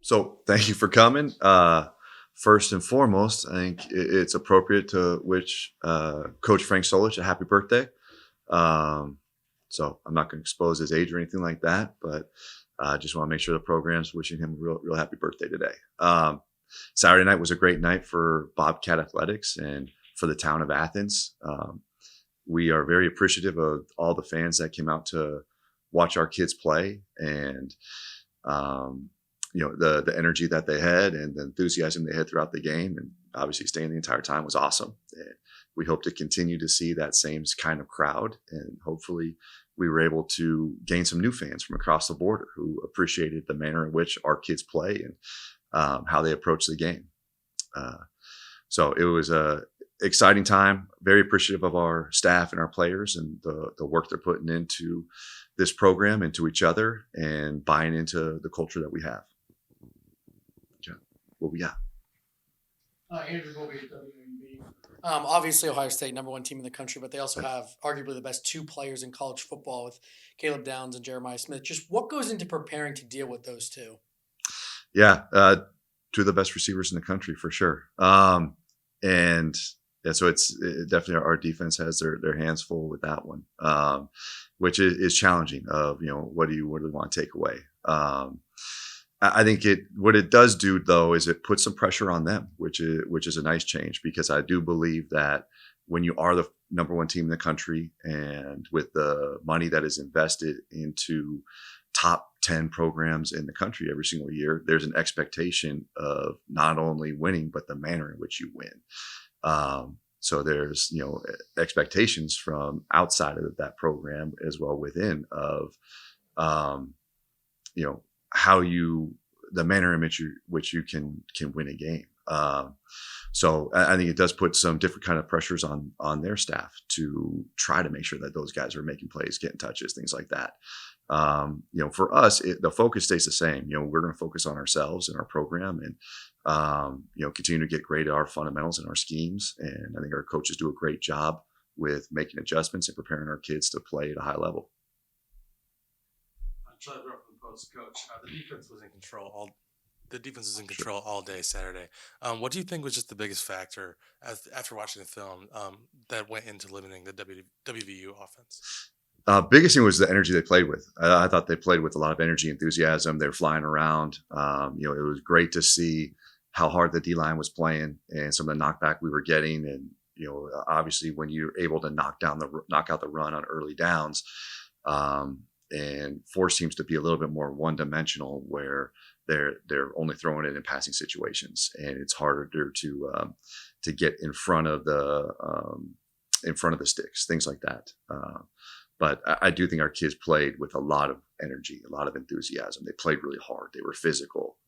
So thank you for coming. First and foremost, I think it's appropriate to wish Coach Frank Solich a happy birthday. Um, so I'm not going to expose his age or anything like that, but I just want to make sure the program's wishing him a real happy birthday today. Saturday night was a great night for Bobcat Athletics and for the town of Athens. We are very appreciative of all the fans that came out to watch our kids play and um, the energy that they had and the enthusiasm they had throughout the game, and obviously staying the entire time was awesome. And we hope to continue to see that same kind of crowd, and hopefully we were able to gain some new fans from across the border who appreciated the manner in which our kids play and how they approach the game. So it was a exciting time. Very appreciative of our staff and our players and the work they're putting into this program, into each other, and buying into the culture that we have. Yeah. What we got? Andrew Bobby at WAB. Obviously, Ohio State, number one team in the country, but they also have arguably the best two players in college football with Caleb Downs and Jeremiah Smith. Just what goes into preparing to deal with those two? Yeah, two of the best receivers in the country for sure. And yeah, so definitely our defense has their hands full with that one, which is challenging. Of what do you really want to take away? I think what it does do though is it puts some pressure on them, which is a nice change, because I do believe that when you are the number one team in the country and with the money that is invested into top 10 programs in the country every single year, there's an expectation of not only winning, but the manner in which you win. So there's, expectations from outside of that program as well within of, how the manner in which you can win a game. So I think it does put some different kind of pressures on their staff to try to make sure that those guys are making plays, getting touches, things like that. For us, the focus stays the same. We're going to focus on ourselves and our program, and continue to get great at our fundamentals and our schemes. And I think our coaches do a great job with making adjustments and preparing our kids to play at a high level. Charlie Rupp from the Post, Coach. The defense was in control all day Saturday. What do you think was just the biggest factor after watching the film that went into limiting the WVU offense? Biggest thing was the energy they played with. I thought they played with a lot of energy, enthusiasm. They were flying around. It was great to see how hard the D-line was playing and some of the knockback we were getting. And, obviously when you're able to knock out the run on early downs, and force teams to be a little bit more one-dimensional, where they're only throwing it in passing situations, and it's harder to get in front of the sticks, things like that. But I do think our kids played with a lot of energy, a lot of enthusiasm. They played really hard. They were physical.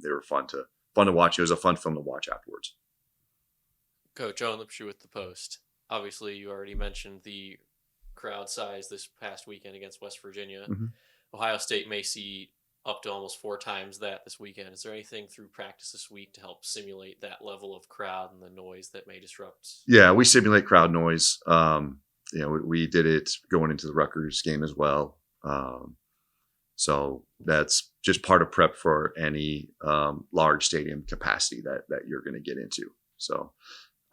They were fun to watch. It was a fun film to watch afterwards. Coach Owen Lipshew with the Post. Obviously, you already mentioned the crowd size this past weekend against West Virginia. Mm-hmm. Ohio State may see up to almost 4 times that this weekend. Is there anything through practice this week to help simulate that level of crowd and the noise that may disrupt? Yeah, we simulate crowd noise. We did it going into the Rutgers game as well. So that's just part of prep for any large stadium capacity that you're going to get into. So,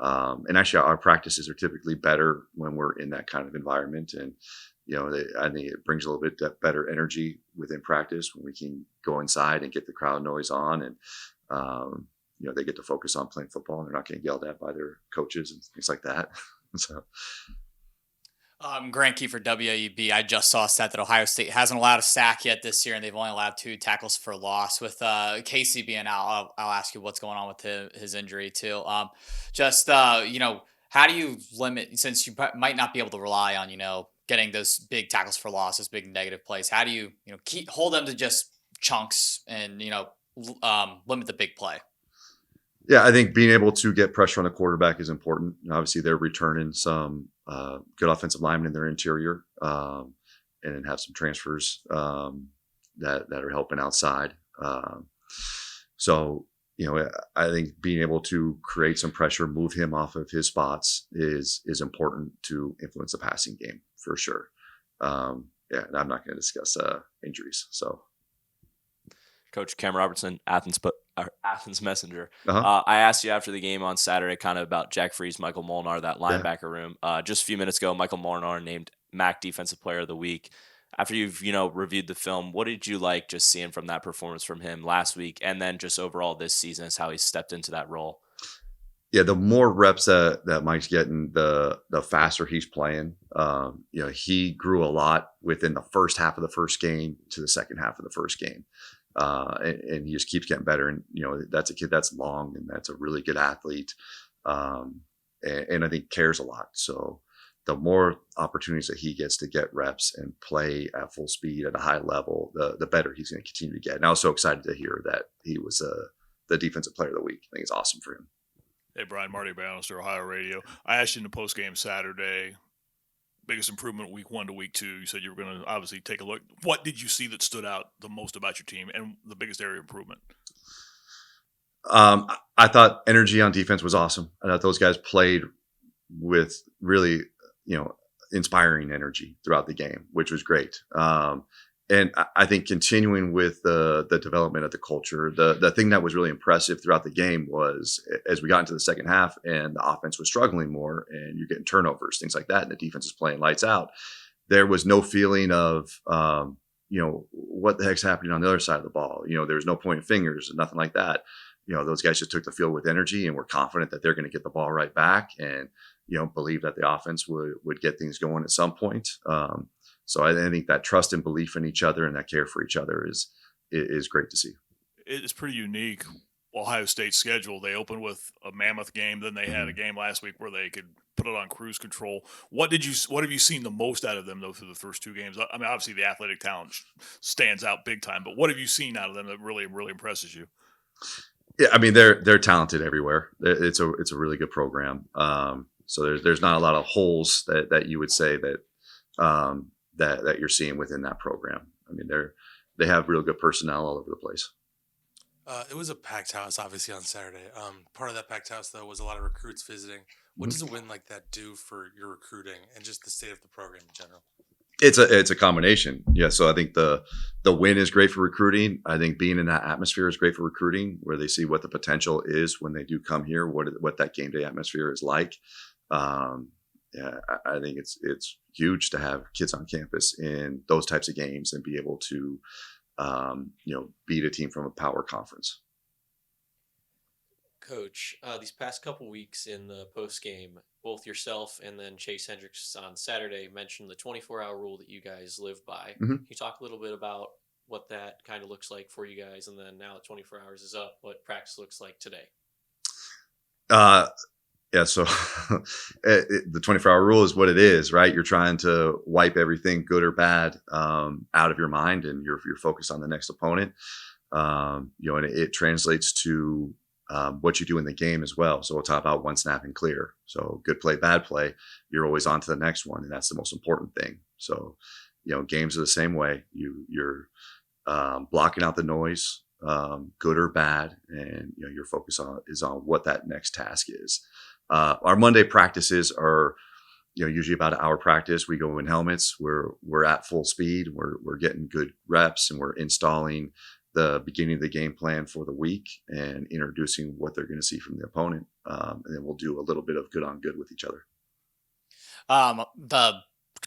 and actually our practices are typically better when we're in that kind of environment. And, I think it brings a little bit better energy within practice when we can go inside and get the crowd noise on, and, they get to focus on playing football, and they're not getting yelled at by their coaches and things like that. So. Grant Key for WAB. I just saw a stat that Ohio State hasn't allowed a sack yet this year, and they've only allowed 2 tackles for loss. With Casey being out, I'll ask you what's going on with his injury too. How do you limit, since you might not be able to rely on getting those big tackles for loss, those big negative plays? How do you hold them to just chunks and limit the big play? Yeah, I think being able to get pressure on the quarterback is important. Obviously, they're returning some good offensive linemen in their interior, and have some transfers that are helping outside. So, I think being able to create some pressure, move him off of his spots is important to influence the passing game for sure. And I'm not going to discuss injuries. So. Coach Cam Robertson, Athens Messenger. Uh-huh. I asked you after the game on Saturday kind of about Jack Freese, Michael Molnar, that Yeah. linebacker room. Just a few minutes ago, Michael Molnar named MAC Defensive Player of the Week. After you've, reviewed the film, what did you like just seeing from that performance from him last week and then just overall this season as how he stepped into that role? Yeah, the more reps that Mike's getting, the faster he's playing. He grew a lot within the first half of the first game to the second half of the first game. And he just keeps getting better. And, that's a kid that's long and that's a really good athlete. And I think cares a lot. So the more opportunities that he gets to get reps and play at full speed at a high level, the better he's going to continue to get. And I was so excited to hear that he was the defensive player of the week. I think it's awesome for him. Hey, Brian, Marty Bannister, Ohio Radio. I asked you in the postgame Saturday, biggest improvement week 1 to week 2. You said you were going to obviously take a look. What did you see that stood out the most about your team and the biggest area of improvement? I thought energy on defense was awesome. I thought those guys played with really, inspiring energy throughout the game, which was great. And I think continuing with the development of the culture, the thing that was really impressive throughout the game was as we got into the second half and the offense was struggling more and you're getting turnovers, things like that, and the defense is playing lights out, there was no feeling of, what the heck's happening on the other side of the ball. There was no pointing fingers and nothing like that. Those guys just took the field with energy and were confident that they're going to get the ball right back and, believe that the offense would get things going at some point. So I think that trust and belief in each other and that care for each other is great to see. It's pretty unique. Ohio State's schedule. They opened with a mammoth game. Then they had a game last week where they could put it on cruise control. What have you seen the most out of them though through the first 2 games? I mean, obviously the athletic talent stands out big time, but what have you seen out of them that really, really impresses you? Yeah, I mean they're talented everywhere. It's a really good program. So there's not a lot of holes that you would say that that you're seeing within that program. I mean they have real good personnel all over the place. It was a packed house, obviously, on Saturday. Part of that packed house, though, was a lot of recruits visiting. What does a win like that do for your recruiting and just the state of the program in general? It's a combination. Yeah. So I think the win is great for recruiting. I think being in that atmosphere is great for recruiting, where they see what the potential is when they do come here, what that game day atmosphere is like. I think it's huge to have kids on campus in those types of games and be able to, beat a team from a power conference. Coach, these past couple weeks in the post game, both yourself and then Chase Hendricks on Saturday mentioned the 24-hour rule that you guys live by. Mhm. Can you talk a little bit about what that kind of looks like for you guys, and then now that 24 hours is up, what practice looks like today? Yeah, so the 24-hour rule is what it is, right? You're trying to wipe everything, good or bad, out of your mind, and you're focused on the next opponent. And it translates to what you do in the game as well. So we'll talk about one snap and clear. So good play, bad play, you're always on to the next one, and that's the most important thing. So, games are the same way. You're blocking out the noise, good or bad, and your focus is on what that next task is. Our Monday practices are, usually about an hour practice. We go in helmets. We're at full speed. We're getting good reps, and we're installing the beginning of the game plan for the week and introducing what they're going to see from the opponent. And then we'll do a little bit of good on good with each other. The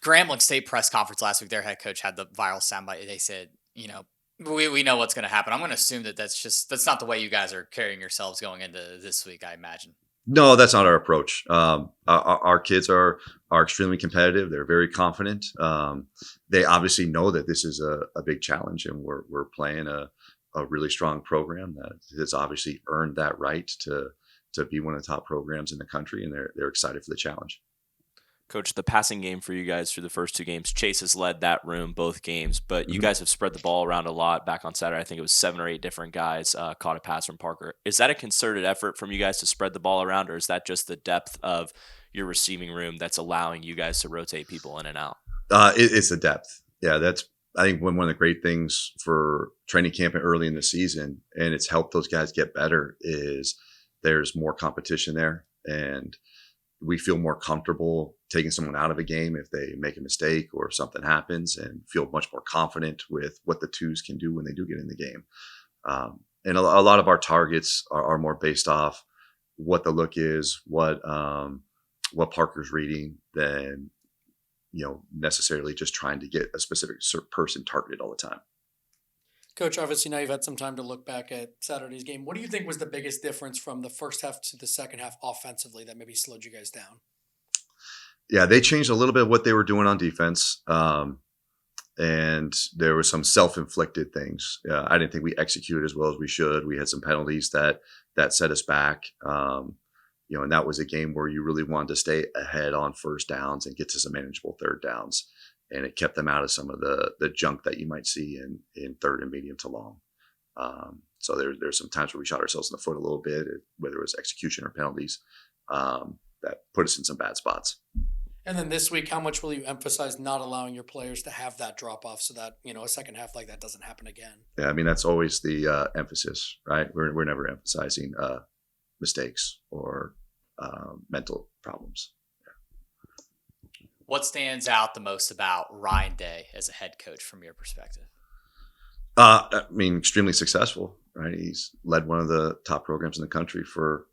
Grambling State press conference last week, their head coach had the viral soundbite. They said, we know what's going to happen. I'm going to assume that's not the way you guys are carrying yourselves going into this week, I imagine. No, that's not our approach. Our kids are extremely competitive. They're very confident. They obviously know that this is a big challenge, and we're playing a really strong program that has obviously earned that right to be one of the top programs in the country, and they're excited for the challenge. Coach, the passing game for you guys through the first 2 games, Chase has led that room both games, but you guys have spread the ball around a lot. Back on Saturday, I think it was 7 or 8 different guys caught a pass from Parker. Is that a concerted effort from you guys to spread the ball around, or is that just the depth of your receiving room that's allowing you guys to rotate people in and out? It's the depth. Yeah, that's, I think, one of the great things for training camp early in the season, and it's helped those guys get better, is there's more competition there, and we feel more comfortable taking someone out of a game if they make a mistake or if something happens, and feel much more confident with what the twos can do when they do get in the game. And a lot of our targets are more based off what the look is, what Parker's reading, than necessarily just trying to get a specific person targeted all the time. Coach, obviously now you've had some time to look back at Saturday's game. What do you think was the biggest difference from the first half to the second half offensively that maybe slowed you guys down? Yeah, they changed a little bit of what they were doing on defense. And there were some self-inflicted things. I didn't think we executed as well as we should. We had some penalties that set us back. And that was a game where you really wanted to stay ahead on first downs and get to some manageable third downs. And it kept them out of some of the junk that you might see in third and medium to long. So there's some times where we shot ourselves in the foot a little bit, whether it was execution or penalties, that put us in some bad spots. And then this week, how much will you emphasize not allowing your players to have that drop off so that, a second half like that doesn't happen again? Yeah, I mean, that's always the emphasis, right? We're never emphasizing mistakes or mental problems. What stands out the most about Ryan Day as a head coach from your perspective? I mean, extremely successful, right? He's led one of the top programs in the country for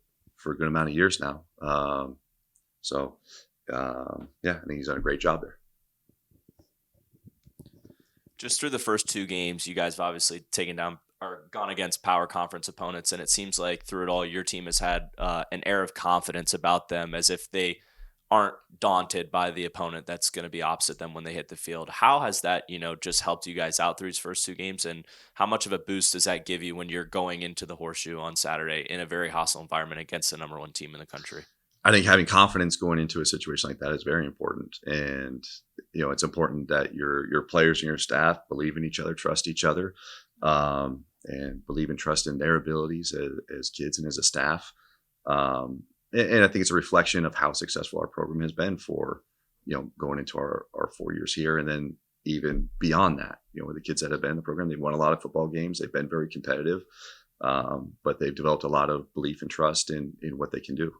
a good amount of years now. I think he's done a great job there. Just through the first two games, you guys have obviously taken down or gone against power conference opponents, and it seems like through it all, your team has had an air of confidence about them, as if they aren't daunted by the opponent that's going to be opposite them when they hit the field. How has that, just helped you guys out through these first two games, and how much of a boost does that give you when you're going into the Horseshoe on Saturday in a very hostile environment against the number one team in the country? I think having confidence going into a situation like that is very important. And, it's important that your players and your staff believe in each other, trust each other, and believe and trust in their abilities as kids and as a staff. And I think it's a reflection of how successful our program has been for, going into our 4 years here. And then even beyond that, with the kids that have been in the program, they've won a lot of football games. They've been very competitive, but they've developed a lot of belief and trust in what they can do.